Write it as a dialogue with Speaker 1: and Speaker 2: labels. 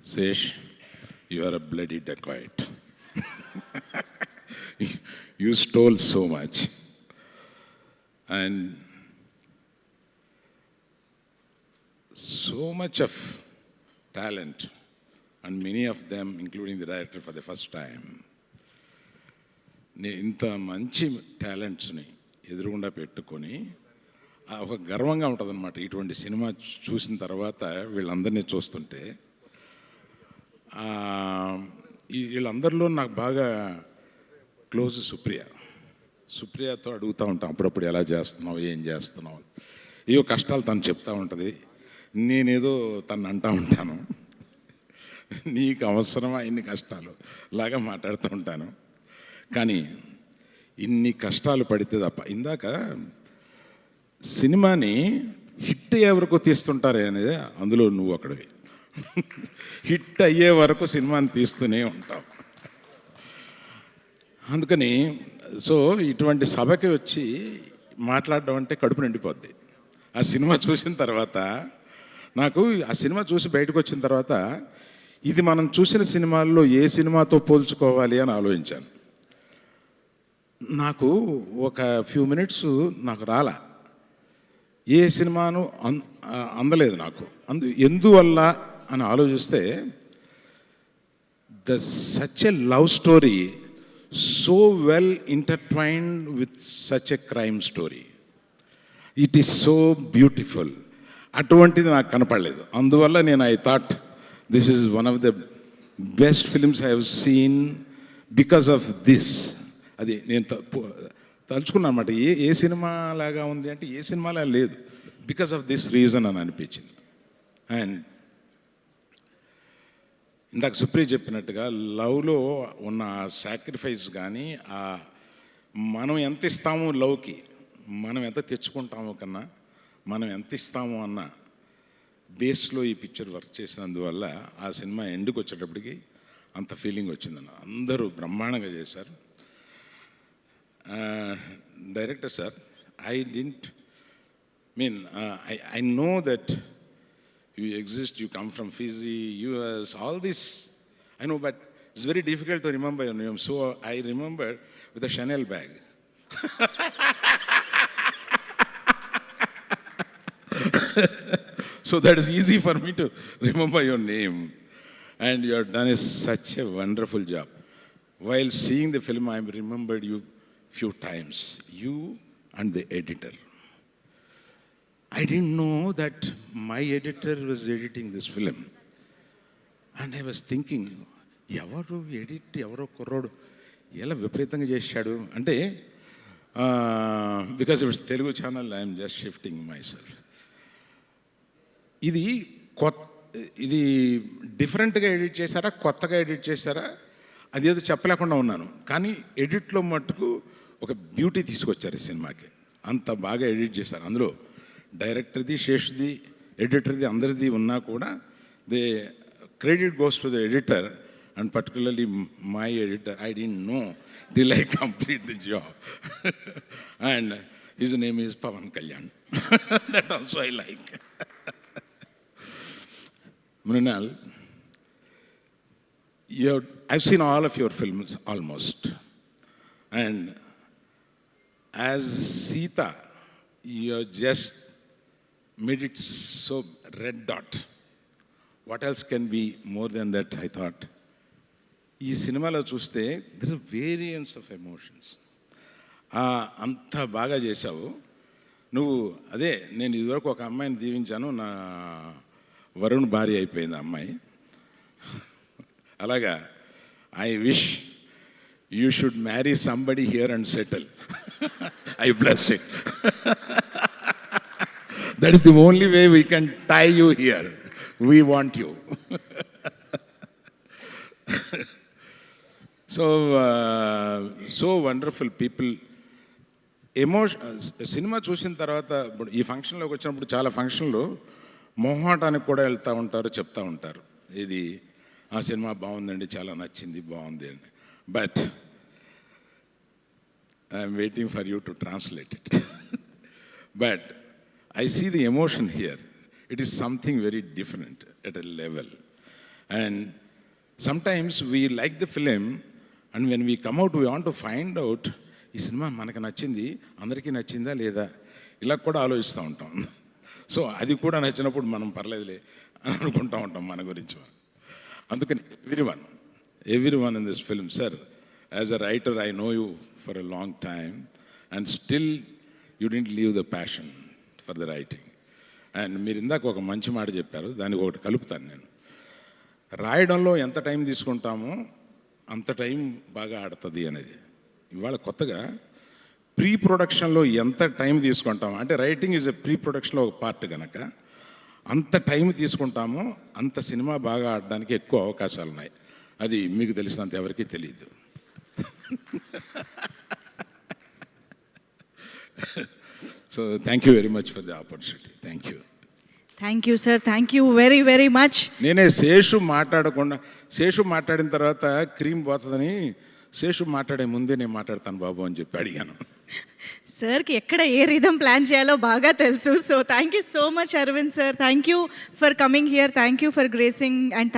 Speaker 1: Sesh, you are a bloody dacoit. You stole so much. And so much of talent, and many of them, including the director for the first time, ఇంత మంచి టాలెంట్స్ని ఎదురుగుండా పెట్టుకొని ఒక గర్వంగా ఉంటుంది అనమాట. ఇటువంటి సినిమా చూసిన తర్వాత వీళ్ళందరినీ చూస్తుంటే వీళ్ళందరిలో నాకు బాగా క్లోజ్ సుప్రియతో అడుగుతూ ఉంటాం అప్పుడప్పుడు ఎలా చేస్తున్నావు, ఏం చేస్తున్నావు, ఏవో కష్టాలు తను చెప్తూ ఉంటుంది. నేనేదో తను అంటూ ఉంటాను, నీకు అవసరమా ఇన్ని కష్టాలు లాగా మాట్లాడుతూ ఉంటాను. కానీ ఇన్ని కష్టాలు పడితే తప్ప, ఇందాక సినిమాని హిట్ అయ్యే వరకు తీస్తుంటారే అనేది అందులో నువ్వు ఒకడివి. హిట్ అయ్యే వరకు సినిమాని తీస్తూనే ఉంటావు. అందుకని సో ఇటువంటి సభకి వచ్చి మాట్లాడడం అంటే కడుపు నిండిపోద్ది. ఆ సినిమా చూసిన తర్వాత నాకు ఆ సినిమా చూసి బయటకు వచ్చిన తర్వాత ఇది మనం చూసిన సినిమాల్లో ఏ సినిమాతో పోల్చుకోవాలి అని ఆలోచించాను. నాకు ఒక ఫ్యూ మినిట్స్ నాకు రాలా, ఏ సినిమాను అందలేదు నాకు. ఎందువల్ల అని ఆలోచిస్తే such a love story so well intertwined with such a crime story, it is so beautiful. అటువంటిది నాకు కనపడలేదు. అందువల్ల నేను I thought this is one of the best films I have seen because of this. అది నేను తలుచుకున్నాను అనమాట. ఏ cinema లాగా ఉంది అంటే ఏ సినిమాలా లేదు, బికాస్ ఆఫ్ దిస్ రీజన్ అని అనిపించింది. అండ్ ఇందాక సుప్రియ చెప్పినట్టుగా లవ్లో ఉన్న సాక్రిఫైస్ కానీ మనం ఎంత ఇస్తాము లవ్కి, మనం ఎంత తెచ్చుకుంటాము కన్నా మనం ఎంత ఇస్తాము అన్న బేస్లో ఈ పిక్చర్ వర్క్ చేసినందువల్ల ఆ సినిమా ఎండుకు వచ్చేటప్పటికి అంత ఫీలింగ్ వచ్చిందన్న. అందరూ బ్రహ్మాండంగా చేశారు. Director sir, I know that you exist, you come from Fiji, US, all this, I know, but it's very difficult to remember your name. So I remember with a Chanel bag. So that is easy for me to remember your name. And you have done such a wonderful job. While seeing the film, I remembered you few times, you and the editor. I didn't know that my editor was editing this film. And I was thinking, ఎవరో కుర్రోడు ఎలా విపరీతంగా చేశాడు అంటే, because it's Telugu channel, I'm just shifting my self. ఇది డిఫరెంట్గా edit చేశారా, కొత్తగా ఎడిట్ చేశారా, అదేదో చెప్పలేకుండా ఉన్నాను. కానీ ఎడిట్లో మట్టుకు ఒక బ్యూటీ తీసుకొచ్చారు ఈ సినిమాకి. అంత బాగా ఎడిట్ చేశారు. అందులో డైరెక్టర్ది, శేష్ది, ఎడిటర్ది అందరిది ఉన్నా కూడా the credit goes to the editor and particularly my editor. I don't know till I complete the job. And his name is Pawan Kalyan. That also I like. Mrinal, I've seen all of your films almost. And as Sita, you just made it so red dot. What else can be more than that, I thought. ఈ సినిమాలో చూస్తే there is variance of emotions. అంత బాగా చేశావు నువ్వు. అదే నేను ఇదివరకు ఒక అమ్మాయిని దీవించాను, నా వరుణ్ భార్య అయిపోయింది అమ్మాయి. అలాగా I wish you should marry somebody here and settle. I bless it. That is the only way we can tie you here. We want you. So wonderful people. Cinema చూసిన తర్వాత ఇప్పుడు ఈ ఫంక్షన్లోకి వచ్చినప్పుడు చాలా ఫంక్షన్లు మొహాటానికి కూడా వెళ్తూ ఉంటారు, చెప్తూ ఉంటారు, ఇది ఆ సినిమా బాగుందండి, చాలా నచ్చింది, బాగుంది అని. But I'm waiting for you to translate it. But I see the emotion here. It is something very different at a level. And sometimes we like the film and when we come out we want to find out ఈ cinema మనకు నచ్చింది, అందరికీ నచ్చిందా లేదా, ఇలా కూడా ఆలోచిస్తూ ఉంటాం. సో అది కూడా నచ్చినప్పుడు మనం పర్లేదులే అని అనుకుంటూ ఉంటాం మన గురించి. అందుకని every one in this film, sir as a writer I know you for a long time and still you didn't leave the passion for the writing. And మీరు ఇందాక ఒక మంచి మాట చెప్పారు, దానికి ఒకటి కలుపుతాను నేను. రాయడంలో ఎంత టైం తీసుకుంటామో అంత టైం బాగా ఆడుతుంది అనేది. ఇవాళ కొత్తగా ప్రీ ప్రొడక్షన్లో ఎంత టైం తీసుకుంటామో, అంటే రైటింగ్ ఈజ్ ఎ ప్రీ ప్రొడక్షన్లో ఒక పార్ట్ కనుక అంత టైం తీసుకుంటామో అంత సినిమా బాగా ఆడడానికి ఎక్కువ అవకాశాలు ఉన్నాయి. అది మీకు తెలిసినంత ఎవరికీ తెలియదు. So thank you very much for the opportunity. Thank you.
Speaker 2: Thank you sir, thank you very very much.
Speaker 1: నేనే శేషు మాట్లాడిన తర్వాత క్రీమ్ పోతుందని శేషు మాట్లాడే ముందే నేను మాట్లాడతాను బాబు అని చెప్పి అడిగాను.
Speaker 2: సార్కి ఎక్కడ ఏ రిధం ప్లాన్ చేయాలో బాగా తెలుసు. So thank you so much Aravind sir. Thank you for coming here. Thank you for gracing and